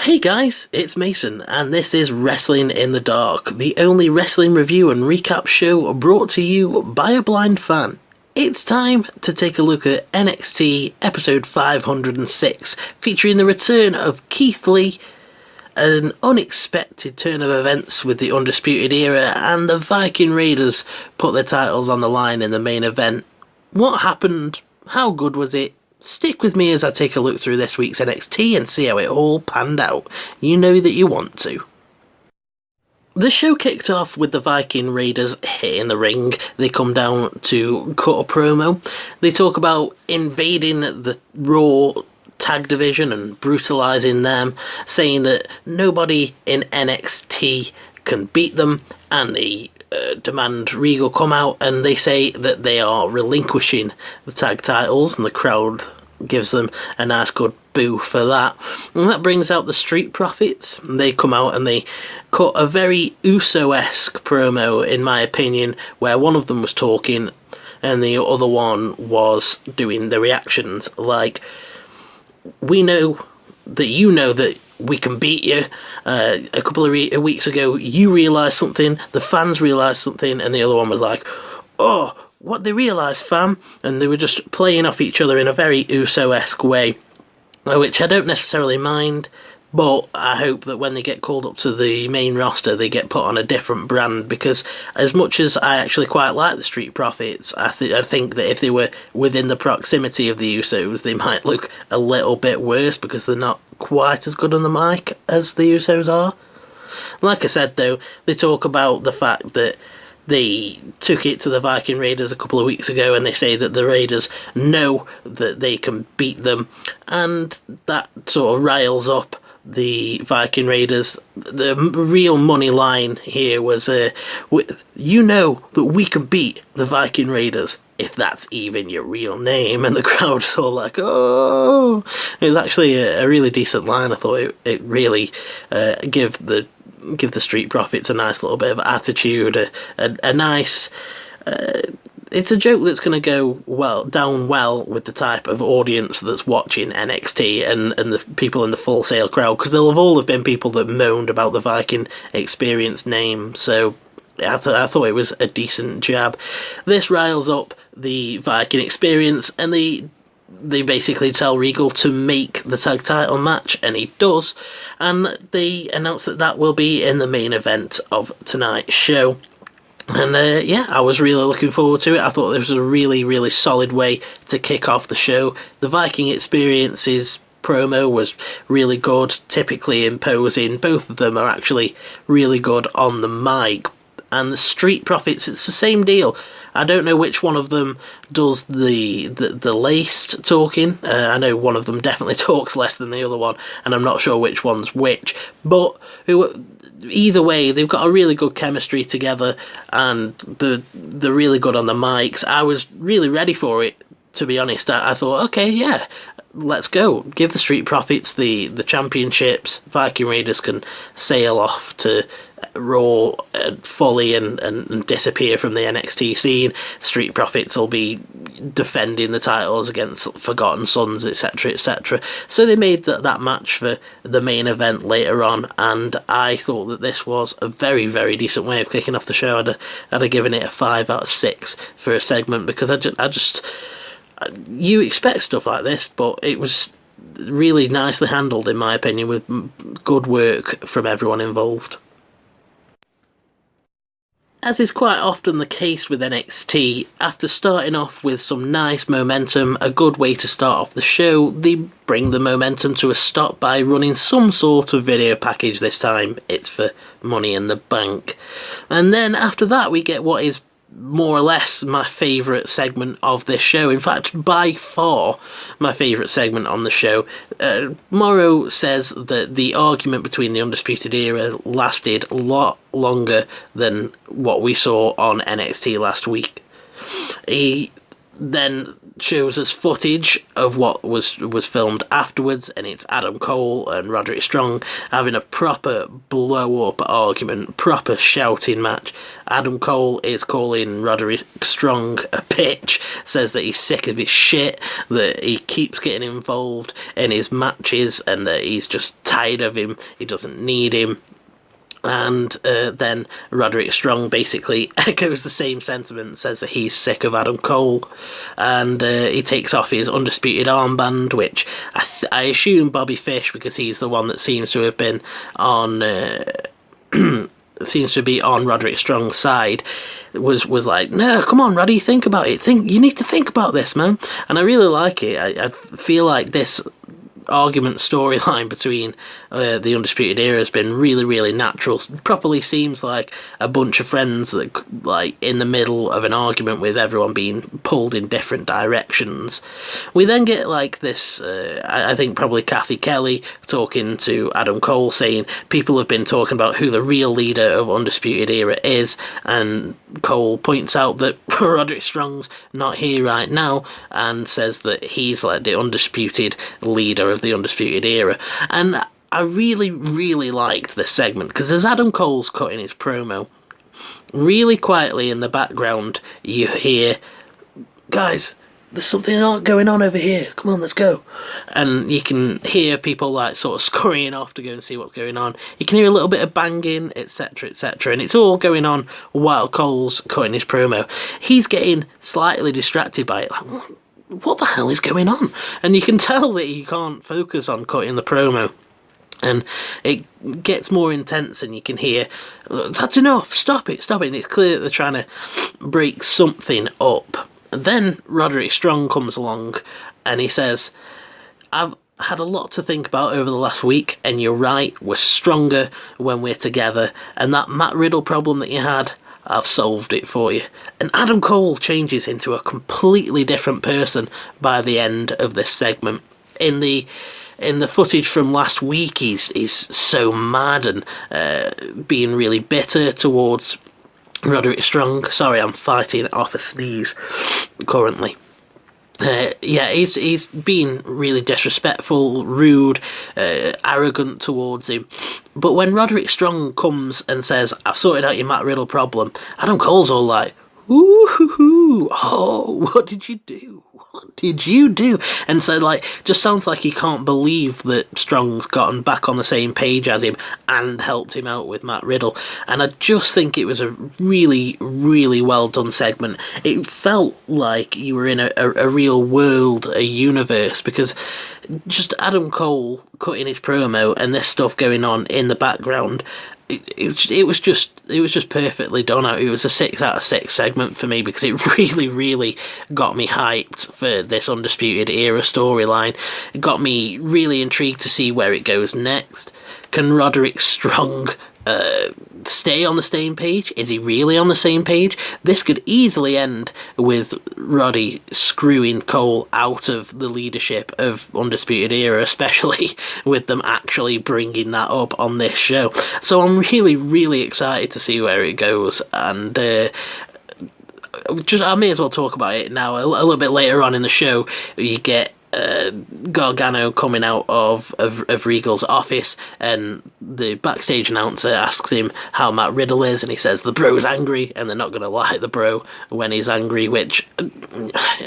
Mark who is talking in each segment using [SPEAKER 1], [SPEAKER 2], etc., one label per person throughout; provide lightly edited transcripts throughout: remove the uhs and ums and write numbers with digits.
[SPEAKER 1] Hey guys, it's Mason, and this is Wrestling in the Dark, the only wrestling review and recap show brought to you by a blind fan. It's time to take a look at NXT episode 506, featuring the return of Keith Lee, an unexpected turn of events with the Undisputed Era, and the Viking Raiders put their titles on the line in the main event. What happened? How good was it? Stick with me as I take a look through this week's NXT and see how it all panned out. You know that you want to. The show kicked off with the Viking Raiders hitting the ring. They come down to cut a promo. They talk about invading the Raw tag division and brutalising them, saying that nobody in NXT can beat them, and they demand Regal come out, and they say that they are relinquishing the tag titles, and the crowd gives them a nice good boo for that. And that brings out the Street Profits. They come out and they cut a very Uso-esque promo, in my opinion, where one of them was talking and the other one was doing the reactions, like, we know that you know that we can beat you. A couple of weeks ago, you realised something, the fans realised something, and the other one was like, oh, what they realised, fam? And they were just playing off each other in a very Uso-esque way, which I don't necessarily mind, but I hope that when they get called up to the main roster, they get put on a different brand, because as much as I actually quite like the Street Profits, I think that if they were within the proximity of the Usos, they might look a little bit worse, because they're not quite as good on the mic as the Usos are. Like I said, though, they talk about the fact that they took it to the Viking Raiders a couple of weeks ago, and they say that the Raiders know that they can beat them, and that sort of riles up the Viking Raiders. The real money line here was, you know that we can beat the Viking Raiders, if that's even your real name. And the crowd's all like, oh. It was actually a really decent line. I thought it really give the Street Profits a nice little bit of attitude, a nice... it's a joke that's going to go down well with the type of audience that's watching NXT and the people in the Full Sail crowd, because they'll have all been people that moaned about the Viking Experience name. So I thought it was a decent jab. This riles up the Viking Experience, and they basically tell Regal to make the tag title match, and he does, and they announce that will be in the main event of tonight's show. And I was really looking forward to it. I thought this was a really, really solid way to kick off the show. The Viking Experience's promo was really good, typically imposing. Both of them are actually really good on the mic. And the Street Profits, it's the same deal. I don't know which one of them does the least talking. I know one of them definitely talks less than the other one, and I'm not sure which one's which. But either way, they've got a really good chemistry together, and they're really good on the mics. I was really ready for it, to be honest. I thought, okay, yeah, let's go. Give the Street Profits the championships. Viking Raiders can sail off to Raw fully and disappear from the NXT scene. Street Profits will be defending the titles against Forgotten Sons, etc, etc. So they made that match for the main event later on, and I thought that this was a very, very decent way of kicking off the show. I'd have given it a 5 out of 6 for a segment, because you expect stuff like this, but it was really nicely handled, in my opinion, with good work from everyone involved. As is quite often the case with NXT, after starting off with some nice momentum, a good way to start off the show, they bring the momentum to a stop by running some sort of video package. This time it's for Money in the Bank. And then after that we get what is more or less my favourite segment of this show. In fact, by far my favourite segment on the show. Morrow says that the argument between the Undisputed Era lasted a lot longer than what we saw on NXT last week. He then shows us footage of what was filmed afterwards, and it's Adam Cole and Roderick Strong having a proper blow-up argument, proper shouting match. Adam Cole is calling Roderick Strong a bitch, says that he's sick of his shit, that he keeps getting involved in his matches, and that he's just tired of him, he doesn't need him. And then Roderick Strong basically echoes the same sentiment, says that he's sick of Adam Cole, and he takes off his Undisputed armband, which I assume Bobby Fish, because he's the one that seems to have been on seems to be on Roderick Strong's side, was like, no, come on, Roddy, think about it. You need to think about this, man. And I really like it. I feel like this argument storyline between the Undisputed Era has been really, really natural. It properly seems like a bunch of friends that, like, in the middle of an argument with everyone being pulled in different directions. We then get like this, I think probably Kathy Kelly talking to Adam Cole, saying people have been talking about who the real leader of Undisputed Era is, and Cole points out that Roderick Strong's not here right now, and says that he's like the undisputed leader of the Undisputed Era. And I really, really liked this segment, because as Adam Cole's cutting his promo, really quietly in the background you hear, guys, there's something going on over here, come on, let's go. And you can hear people like sort of scurrying off to go and see what's going on. You can hear a little bit of banging, etc, etc, and it's all going on while Cole's cutting his promo. He's getting slightly distracted by it, like, what the hell is going on? And you can tell that he can't focus on cutting the promo. And it gets more intense, and you can hear, that's enough, stop it. And it's clear that they're trying to break something up. And then Roderick Strong comes along, and he says, I've had a lot to think about over the last week, and you're right, we're stronger when we're together. And that Matt Riddle problem that you had, I've solved it for you. And Adam Cole changes into a completely different person by the end of this segment. In the footage from last week, he's so mad and being really bitter towards Roderick Strong. Sorry, I'm fighting off a sneeze currently. He's been really disrespectful, rude, arrogant towards him. But when Roderick Strong comes and says, I've sorted out your Matt Riddle problem, Adam Cole's all like, ooh, oh, what did you do? What did you do? And so, like, just sounds like he can't believe that Strong's gotten back on the same page as him and helped him out with Matt Riddle. And I just think it was a really, really well done segment. It felt like you were in a real world, a universe, because just Adam Cole cutting his promo and this stuff going on in the background, it was just perfectly done. It was a 6 out of 6 segment for me, because it really, really got me hyped for this Undisputed Era storyline. It got me really intrigued to see where it goes next. Can Roderick Strong stay on the same page? Is he really on the same page? This could easily end with Roddy screwing Cole out of the leadership of Undisputed Era, especially with them actually bringing that up on this show. So I'm really, really excited to see where it goes, and I may as well talk about it now. A little bit later on in the show, you get Gargano coming out of Regal's office, and the backstage announcer asks him how Matt Riddle is, and he says the bro's angry, and they're not going to like the bro when he's angry, which,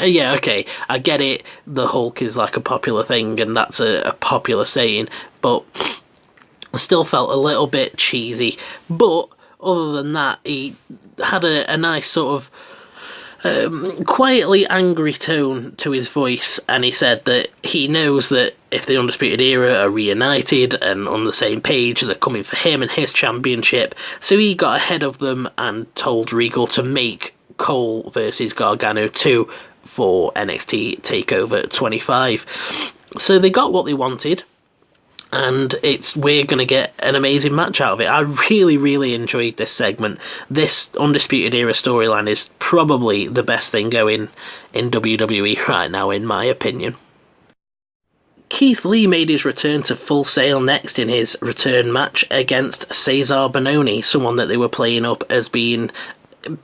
[SPEAKER 1] yeah, okay, I get it, the Hulk is like a popular thing, and that's a popular saying, but I still felt a little bit cheesy. But other than that, he had a nice sort of quietly angry tone to his voice, and he said that he knows that if the Undisputed Era are reunited and on the same page, they're coming for him and his championship. So he got ahead of them and told Regal to make Cole versus Gargano 2 for NXT TakeOver 25. So they got what they wanted, and we're going to get an amazing match out of it. I really, really enjoyed this segment. This Undisputed Era storyline is probably the best thing going in WWE right now, in my opinion. Keith Lee made his return to Full Sail next in his return match against Cesar Bononi, someone that they were playing up as being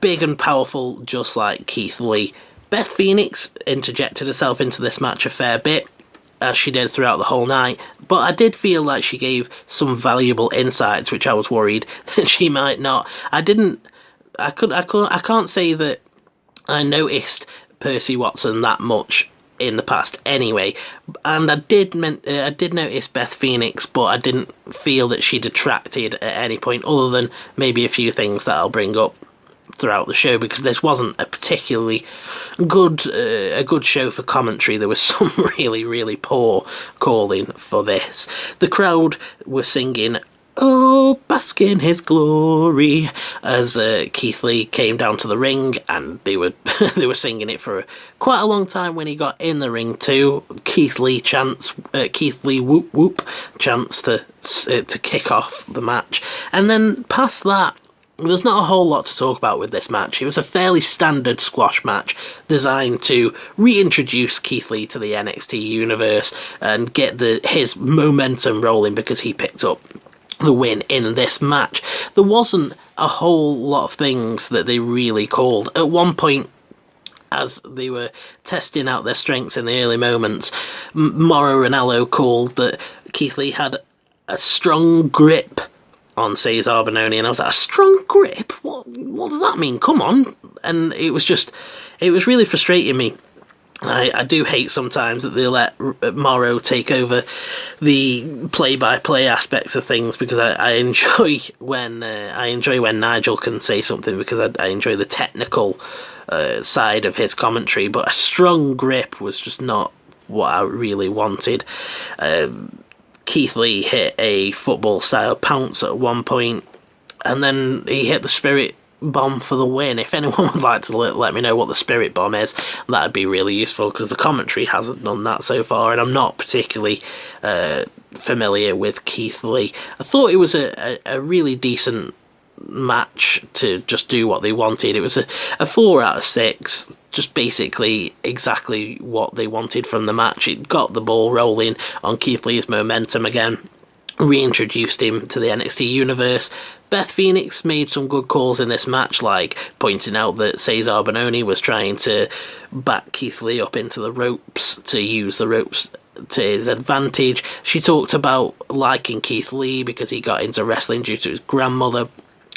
[SPEAKER 1] big and powerful just like Keith Lee. Beth Phoenix interjected herself into this match a fair bit, as she did throughout the whole night, but I did feel like she gave some valuable insights, which I was worried that she might not. I can't say that I noticed Percy Watson that much in the past anyway, and I did notice Beth Phoenix, but I didn't feel that she detracted at any point, other than maybe a few things that I'll bring up throughout the show, because this wasn't a particularly good show for commentary. There was some really poor calling for this. The crowd were singing "Oh, bask in his glory" as Keith Lee came down to the ring, and they were they were singing it for quite a long time when he got in the ring too. Keith Lee whoop whoop chants to kick off the match, and then past that, there's not a whole lot to talk about with this match. It was a fairly standard squash match designed to reintroduce Keith Lee to the NXT universe and get his momentum rolling, because he picked up the win in this match. There wasn't a whole lot of things that they really called. At one point, as they were testing out their strengths in the early moments, Mauro Ranallo called that Keith Lee had a strong grip on Cesar Bononi, and I was like, a strong grip? What does that mean? Come on. And it was really frustrating me. I do hate sometimes that they let Mauro take over the play-by-play aspects of things, because I enjoy when Nigel can say something, because I enjoy the technical side of his commentary, but a strong grip was just not what I really wanted. Keith Lee hit a football-style pounce at one point, and then he hit the Spirit Bomb for the win. If anyone would like to let me know what the Spirit Bomb is, that'd be really useful, because the commentary hasn't done that so far, and I'm not particularly familiar with Keith Lee. I thought it was a really decent match to just do what they wanted. It was a 4 out of 6, just basically exactly what they wanted from the match. It got the ball rolling on Keith Lee's momentum again, reintroduced him to the NXT universe. Beth Phoenix made some good calls in this match, like pointing out that Cesar Bononi was trying to back Keith Lee up into the ropes, to use the ropes to his advantage. She talked about liking Keith Lee because he got into wrestling due to his grandmother.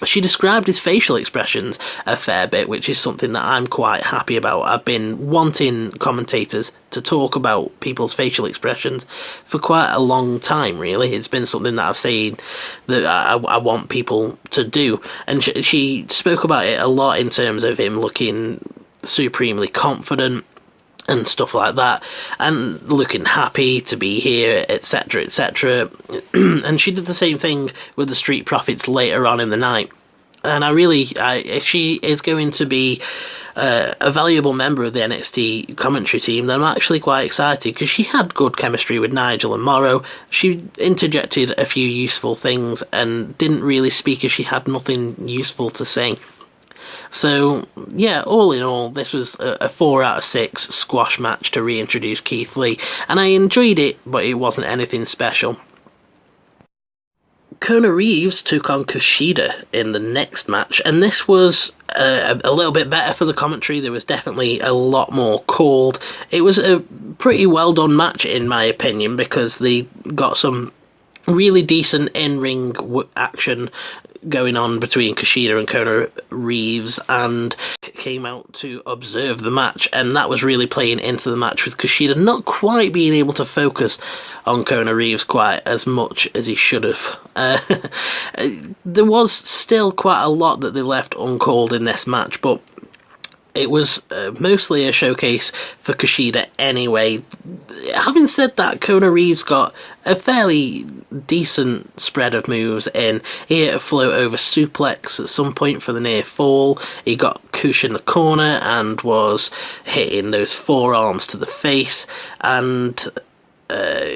[SPEAKER 1] She described his facial expressions a fair bit, which is something that I'm quite happy about. I've been wanting commentators to talk about people's facial expressions for quite a long time, really. It's been something that I've seen that I want people to do. And she spoke about it a lot in terms of him looking supremely confident and stuff like that, and looking happy to be here, etc, etc. And she did the same thing with the Street Profits later on in the night, and if she is going to be a valuable member of the NXT commentary team, then I'm actually quite excited, because she had good chemistry with Nigel and Morrow. She interjected a few useful things and didn't really speak as she had nothing useful to say. So, yeah, all in all, this was a 4 out of 6 squash match to reintroduce Keith Lee, and I enjoyed it, but it wasn't anything special. Kona Reeves took on Kishida in the next match, and this was a little bit better for the commentary. There was definitely a lot more called. It was a pretty well done match, in my opinion, because they got some really decent in-ring action going on between Kishida and Kona Reeves, and came out to observe the match, and that was really playing into the match, with Kishida not quite being able to focus on Kona Reeves quite as much as he should have. There was still quite a lot that they left uncalled in this match, but it was mostly a showcase for Kishida anyway. Having said that, Kona Reeves got a fairly decent spread of moves in. He hit a float over suplex at some point for the near fall. He got Kush in the corner and was hitting those forearms to the face, and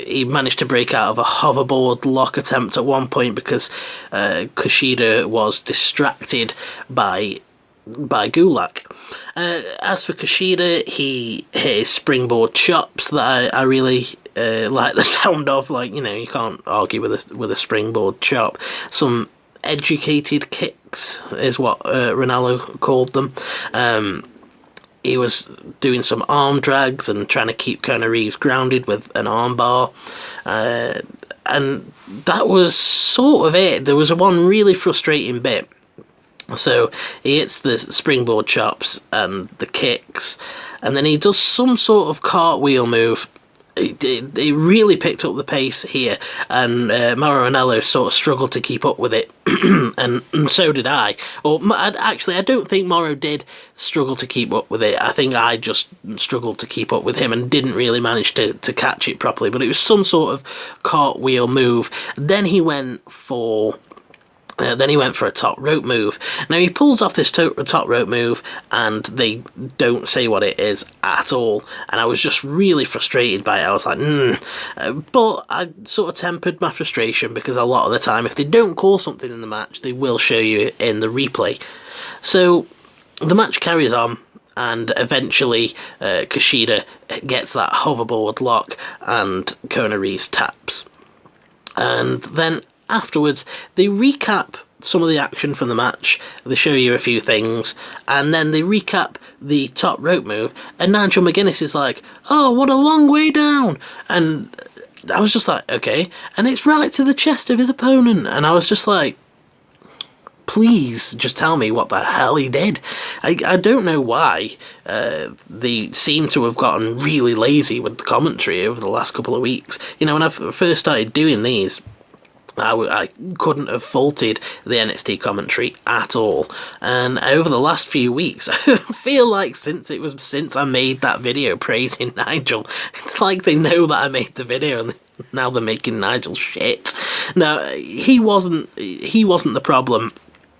[SPEAKER 1] he managed to break out of a hoverboard lock attempt at one point, because Kushida was distracted by Gulak. As for Kishida, he hit his springboard chops that I really like the sound of. Like, you know, you can't argue with a springboard chop. Some educated kicks is what Ronaldo called them. he was doing some arm drags and trying to keep Kona Reeves grounded with an arm bar. And that was sort of it. There was one really frustrating bit. So he hits the springboard chops and the kicks, and then he does some sort of cartwheel move. He really picked up the pace here, and Mauro Ranallo sort of struggled to keep up with it, and so did I. Or actually, I don't think Mauro did struggle to keep up with it. I think I just struggled to keep up with him and didn't really manage to catch it properly. But it was some sort of cartwheel move. Then he went for a top rope move. Now he pulls off this top rope move and they don't say what it is at all. And I was just really frustrated by it. I was like, But I sort of tempered my frustration because a lot of the time if they don't call something in the match, they will show you in the replay. So the match carries on. And eventually Kishida gets that hoverboard lock and Kona Reeves taps. And then afterwards, they recap some of the action from the match, they show you a few things, and then they recap the top rope move, and Nigel McGuinness is like, oh, what a long way down! And I was just like, okay, and it's right to the chest of his opponent, and I was just like, please just tell me what the hell he did. I don't know why they seem to have gotten really lazy with the commentary over the last couple of weeks. You know, when I first started doing these, I couldn't have faulted the NXT commentary at all, and over the last few weeks, I feel like since I made that video praising Nigel, it's like they know that I made the video and now they're making Nigel shit. No, he wasn't the problem.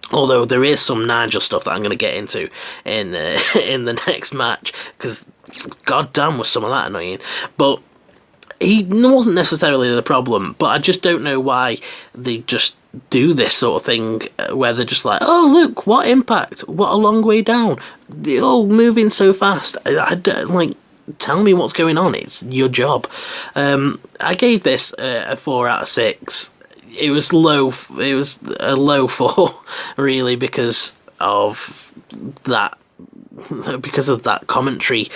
[SPEAKER 1] Although there is some Nigel stuff that I'm going to get into in the next match, because goddamn was some of that annoying, but he wasn't necessarily the problem, but I just don't know why they just do this sort of thing where they're just like, oh, look, what impact, what a long way down, oh, moving so fast. I don't, like, tell me what's going on, it's your job. I gave this a 4 out of 6. It was a low 4, really, because of that commentary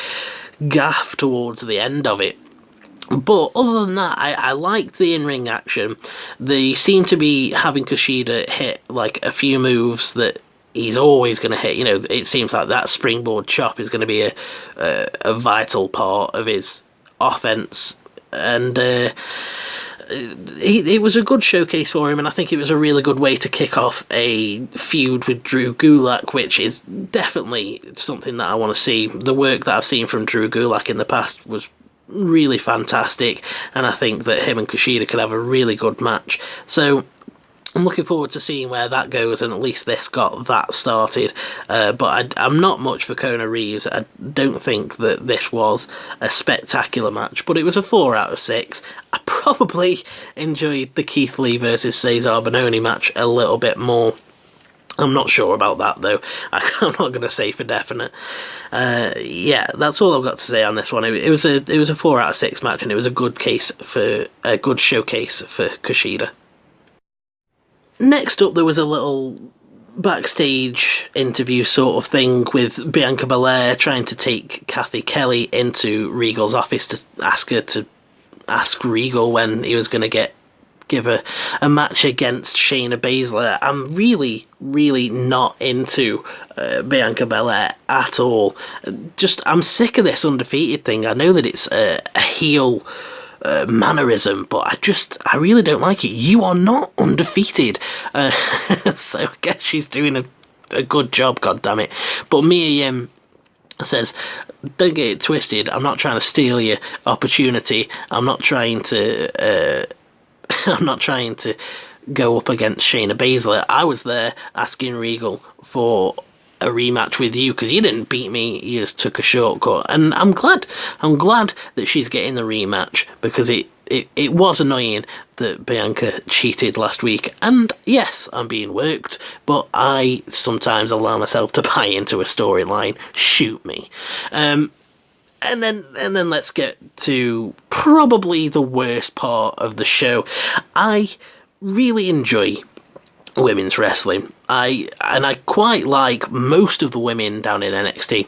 [SPEAKER 1] gaff towards the end of it. But other than that, I liked the in-ring action. They seem to be having Kushida hit like a few moves that he's always going to hit. You know, it seems like that springboard chop is going to be a vital part of his offense, and it was a good showcase for him, and I think it was a really good way to kick off a feud with Drew Gulak, which is definitely something that I want to see. The work that I've seen from Drew Gulak in the past was really fantastic, and I think that him and Kushida could have a really good match. So I'm looking forward to seeing where that goes, and at least this got that started. But I'm not much for Kona Reeves. I don't think that this was a spectacular match, but it was a 4 out of 6. I probably enjoyed the Keith Lee versus Cesar Bononi match a little bit more. I'm not sure about that, though. I'm not going to say for definite. Yeah, that's all I've got to say on this one. It was a 4 out of 6 match, and it was a good showcase for Kushida. Next up, there was a little backstage interview sort of thing with Bianca Belair trying to take Kathy Kelly into Regal's office to ask Regal when he was going to give a match against Shayna Baszler. I'm really, really not into Bianca Belair at all. I'm sick of this undefeated thing. I know that it's a heel mannerism, but I really don't like it. You are not undefeated. So I guess she's doing a good job, goddammit. But Mia Yim says, don't get it twisted, I'm not trying to steal your opportunity. I'm not trying to go up against Shayna Baszler. I was there asking Regal for a rematch with you because you didn't beat me, you just took a shortcut, and I'm glad that she's getting the rematch, because it was annoying that Bianca cheated last week, and yes, I'm being worked, but I sometimes allow myself to buy into a storyline. Shoot me. And then let's get to probably the worst part of the show. I really enjoy women's wrestling. I quite like most of the women down in NXT.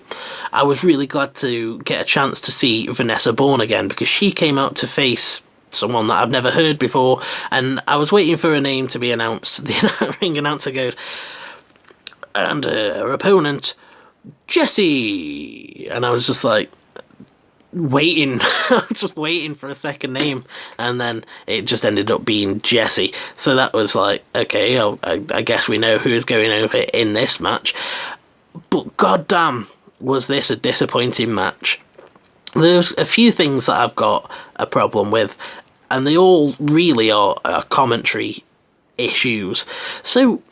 [SPEAKER 1] I was really glad to get a chance to see Vanessa Bourne again, because she came out to face someone that I've never heard before, and I was waiting for her name to be announced. The ring announcer goes, and her opponent, Jessie, and I was just like, waiting, just waiting for a second name, and then it just ended up being Jessie. So that was like, okay, I guess we know who's going over in this match. But goddamn, was this a disappointing match. There's a few things that I've got a problem with, and they all really are commentary issues. So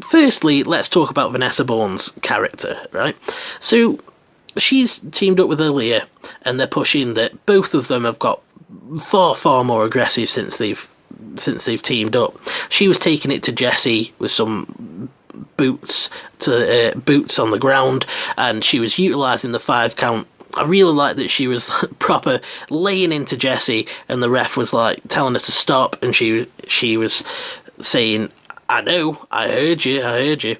[SPEAKER 1] firstly, let's talk about Vanessa Bourne's character, right? So she's teamed up with Aaliyah, and they're pushing that both of them have got far more aggressive since they've teamed up. She was taking it to Jessie with some boots on the ground, and she was utilising the 5 count. I really like that she was proper laying into Jessie, and the ref was like telling her to stop, and she was saying, I know, I heard you.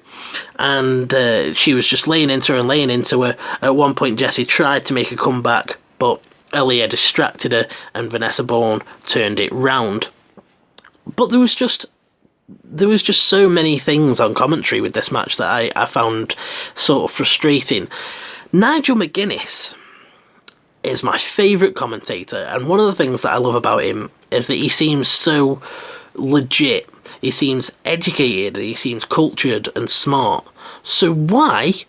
[SPEAKER 1] And she was just laying into her. At one point, Jessie tried to make a comeback, but Aaliyah distracted her, and Vanessa Bourne turned it round. But there was just so many things on commentary with this match that I found sort of frustrating. Nigel McGuinness is my favourite commentator, and one of the things that I love about him is that he seems so legit. He seems educated, he seems cultured and smart. So why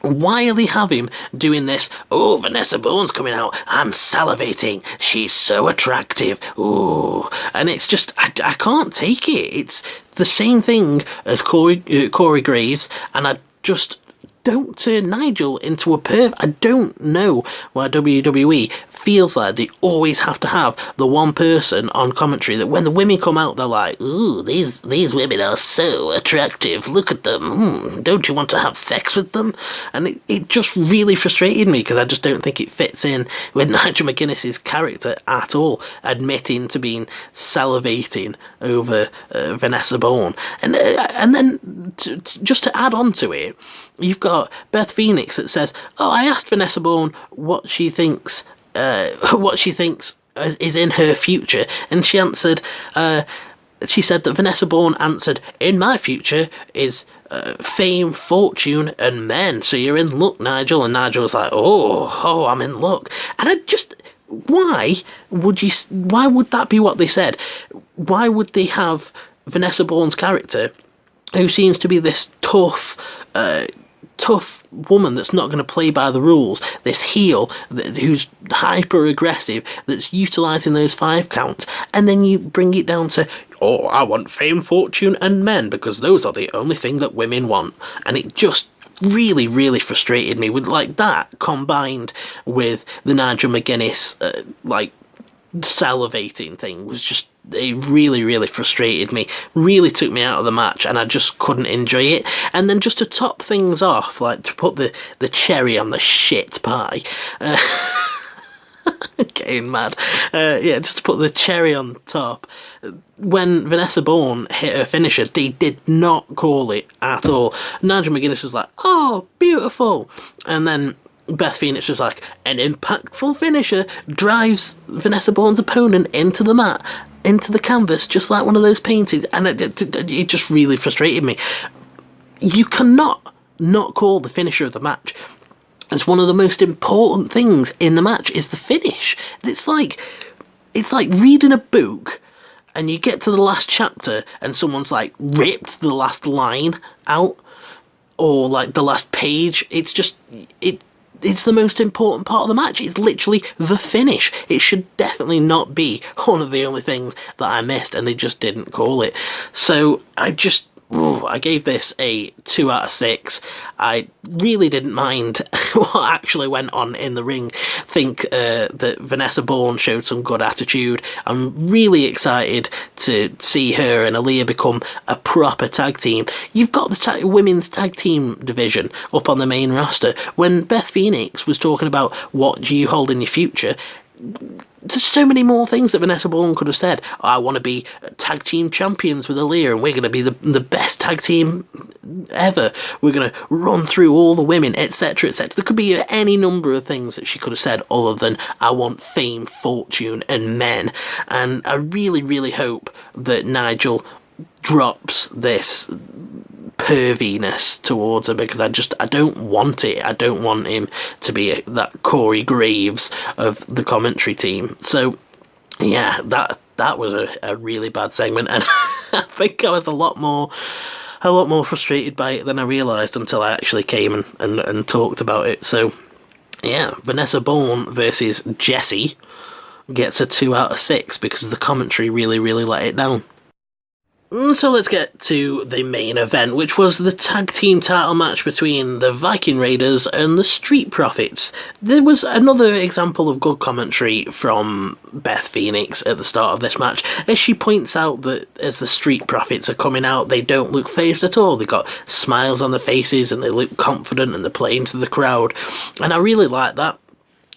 [SPEAKER 1] are they having him doing this? Oh, Vanessa Bourne's coming out. I'm salivating. She's so attractive. Ooh. And it's just, I can't take it. It's the same thing as Corey Graves, and I just don't turn Nigel into a perv. I don't know why WWE feels like they always have to have the one person on commentary that when the women come out, they're like, ooh, these women are so attractive. Look at them. Don't you want to have sex with them? And it just really frustrated me, because I just don't think it fits in with Nigel McGuinness's character at all, admitting to being salivating over Vanessa Bourne. And then just to add on to it, you've got Beth Phoenix that says, oh, I asked Vanessa Bourne what she thinks is in her future, and she answered, she said that Vanessa Bourne answered, in my future is fame, fortune, and men, so you're in luck, Nigel. And Nigel was like, oh, I'm in luck. And I just, why would that be what they said? Why would they have Vanessa Bourne's character, who seems to be this tough woman that's not going to play by the rules, this heel who's hyper aggressive, that's utilising those 5 counts, and then you bring it down to, oh, I want fame, fortune, and men, because those are the only thing that women want. And it just really, really frustrated me with like that, combined with the Nigel McGuinness salivating thing, was just, it really, really frustrated me, really took me out of the match, and I just couldn't enjoy it. And then just to top things off, like to put the cherry on the shit pie, getting mad, just to put the cherry on top, when Vanessa Bourne hit her finisher, they did not call it at all. Nigel McGuinness was like, oh, beautiful, and then Beth Phoenix was like, an impactful finisher drives Vanessa Bourne's opponent into the mat, into the canvas, just like one of those paintings. And it just really frustrated me. You cannot not call the finisher of the match. It's one of the most important things in the match, is the finish. It's like reading a book and you get to the last chapter and someone's like ripped the last line out, or like the last page. It's just, it's the most important part of the match. It's literally the finish. It should definitely not be one of the only things that I missed, and they just didn't call it. So I gave this a 2 out of 6. I really didn't mind what actually went on in the ring. Think that Vanessa Bourne showed some good attitude. I'm really excited to see her and Aaliyah become a proper tag team. You've got the women's tag team division up on the main roster. When Beth Phoenix was talking about what do you hold in your future, there's so many more things that Vanessa Bourne could have said. I want to be tag team champions with Aaliyah, and we're going to be the best tag team ever. We're going to run through all the women, etc., etc. There could be any number of things that she could have said other than, I want fame, fortune, and men. And I really, really hope that Nigel drops this perviness towards her, because I don't want it. I don't want him to be that Corey Graves of the commentary team. So yeah, that was a really bad segment, and I think I was a lot more frustrated by it than I realised until I actually came and talked about it. So yeah, Vanessa Bourne versus Jessie gets a 2 out of 6 because the commentary really, really let it down. So let's get to the main event, which was the tag team title match between the Viking Raiders and the Street Profits. There was another example of good commentary from Beth Phoenix at the start of this match, as she points out that as the Street Profits are coming out, they don't look phased at all. They've got smiles on their faces and they look confident and they're playing to the crowd. And I really like that.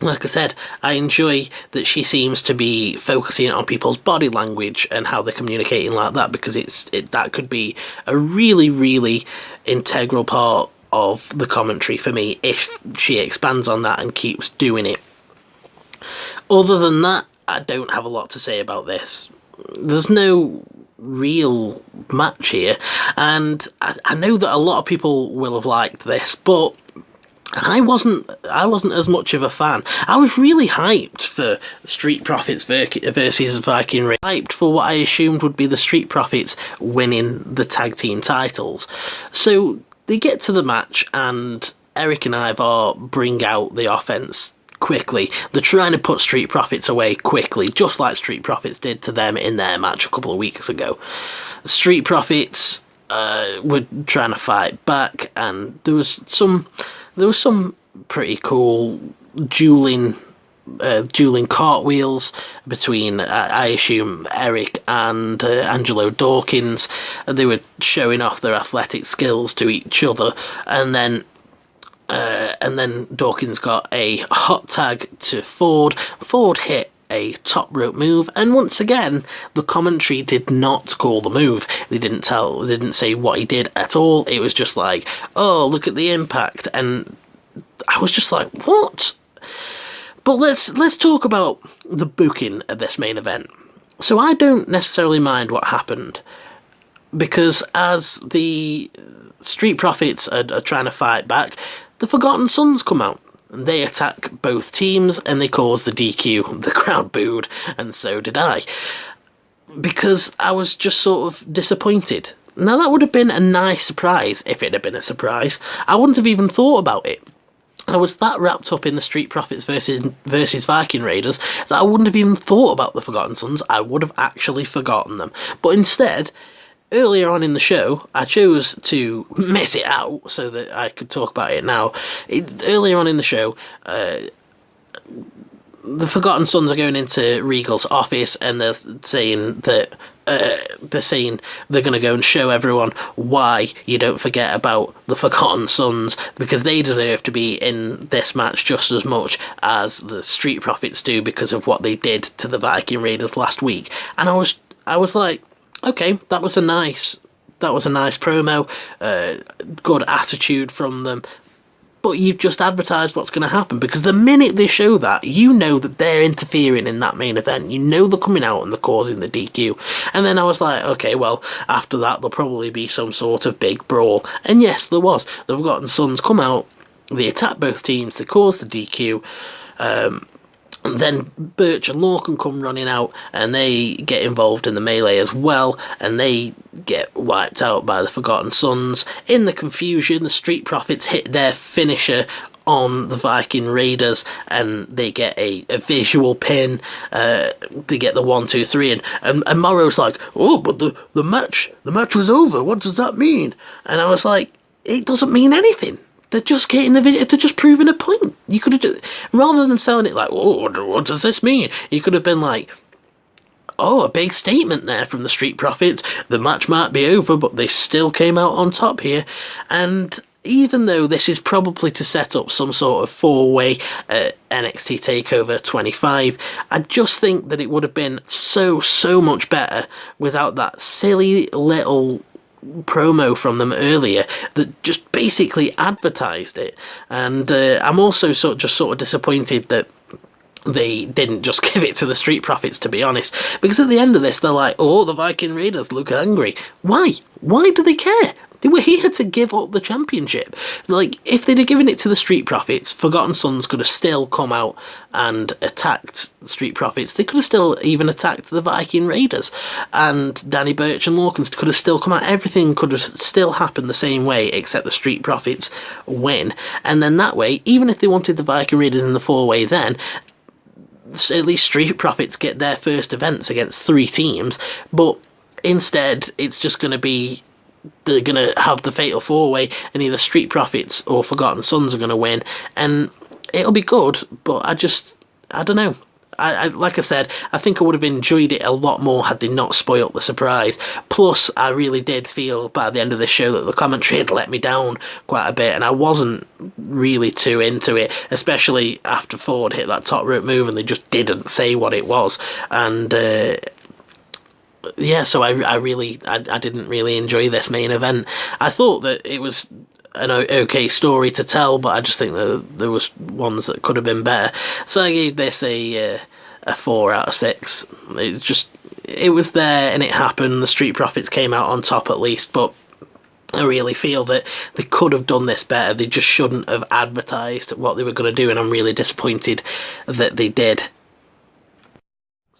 [SPEAKER 1] Like I said, I enjoy that she seems to be focusing on people's body language and how they're communicating like that, because that could be a really, really integral part of the commentary for me if she expands on that and keeps doing it. Other than that, I don't have a lot to say about this. There's no real match here, and I know that a lot of people will have liked this, but I wasn't as much of a fan. I was really hyped for Street Profits versus Viking Raiders. Hyped for what I assumed would be the Street Profits winning the tag team titles. So they get to the match, and Eric and Ivar bring out the offense quickly. They're trying to put Street Profits away quickly, just like Street Profits did to them in their match a couple of weeks ago. Street Profits were trying to fight back, and there was some pretty cool dueling cartwheels between, I assume, Eric and Angelo Dawkins. They were showing off their athletic skills to each other, and then Dawkins got a hot tag to Ford. Ford hit a top rope move, and once again the commentary did not call the move. They didn't say what he did at all. It was just like, oh, look at the impact, and I was just like, what? But let's talk about the booking of this main event. So I don't necessarily mind what happened, because as the Street Profits are trying to fight back, the Forgotten Sons come out. They attack both teams and they cause the DQ. The crowd booed, and so did I, because I was just sort of disappointed. Now, that would have been a nice surprise if it had been a surprise. I wouldn't have even thought about it. I was that wrapped up in the Street Profits versus Viking Raiders that I wouldn't have even thought about the Forgotten Sons. I would have actually forgotten them. But instead, earlier on in the show, I chose to miss it out so that I could talk about it now. Earlier on in the show, the Forgotten Sons are going into Regal's office, and they're saying that they're going to go and show everyone why you don't forget about the Forgotten Sons, because they deserve to be in this match just as much as the Street Profits do because of what they did to the Viking Raiders last week. And I was like, okay, that was a nice promo, good attitude from them. But you've just advertised what's going to happen, because the minute they show that, you know that they're interfering in that main event. You know they're coming out and they're causing the DQ. And then I was like, okay, well, after that there'll probably be some sort of big brawl. And yes, there was. The Forgotten Sons come out, they attack both teams, they cause the DQ. Then Birch and Lorcan come running out, and they get involved in the melee as well, and they get wiped out by the Forgotten Sons. In the confusion, the Street Profits hit their finisher on the Viking Raiders, and they get a visual pin. They get the 1, 2, 3, and Morrow's like, oh, but the match was over. What does that mean? And I was like, it doesn't mean anything. They're just getting the video. They're just proving a point. You could have, rather than selling it like, oh, what does this mean? You could have been like, oh, a big statement there from the Street Profits. The match might be over, but they still came out on top here. And even though this is probably to set up some sort of four-way NXT TakeOver 25, I just think that it would have been so much better without that silly little promo from them earlier that just basically advertised it. And I'm also sort of disappointed that they didn't just give it to the Street Profits, to be honest, because at the end of this they're like, oh, the Viking Raiders look angry. Why do they care? They were here to give up the championship. Like, if they'd have given it to the Street Profits, Forgotten Sons could have still come out and attacked the Street Profits. They could have still even attacked the Viking Raiders. And Danny Burch and Lawkins could have still come out. Everything could have still happened the same way, except the Street Profits win. And then that way, even if they wanted the Viking Raiders in the four-way then, at least Street Profits get their first events against three teams. But instead, it's just going to be, they're going to have the fatal four-way, and either Street Profits or Forgotten Sons are going to win, and it'll be good, but I don't know. I like I said, I think I would have enjoyed it a lot more had they not spoilt the surprise. Plus, I really did feel by the end of the show that the commentary had let me down quite a bit, and I wasn't really too into it, especially after Ford hit that top rope move and they just didn't say what it was. And yeah, so I didn't really enjoy this main event. I thought that it was an okay story to tell, but I just think that there was ones that could have been better. So I gave this a 4 out of 6. It was there and it happened. The Street Profits came out on top at least, but I really feel that they could have done this better. They just shouldn't have advertised what they were going to do, and I'm really disappointed that they did.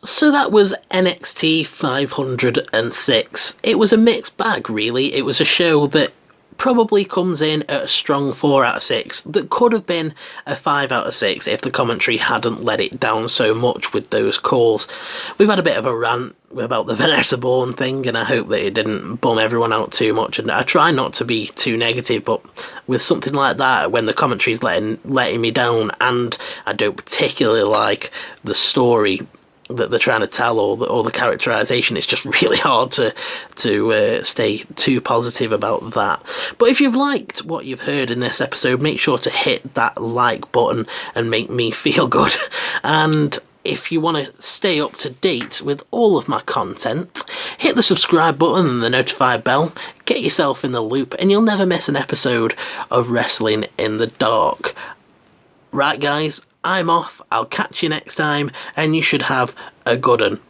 [SPEAKER 1] So that was NXT 506. It was a mixed bag, really. It was a show that probably comes in at a strong 4 out of 6. That could have been a 5 out of 6 if the commentary hadn't let it down so much with those calls. We've had a bit of a rant about the Vanessa Bourne thing, and I hope that it didn't bum everyone out too much. And I try not to be too negative, but with something like that, when the commentary's letting me down, and I don't particularly like the story that they're trying to tell, or the characterization, it's just really hard to stay too positive about that. But if you've liked what you've heard in this episode, make sure to hit that like button and make me feel good. And if you want to stay up to date with all of my content, hit the subscribe button and the notify bell, get yourself in the loop, and you'll never miss an episode of Wrestling in the Dark. Right guys, I'm off. I'll catch you next time, and you should have a good one.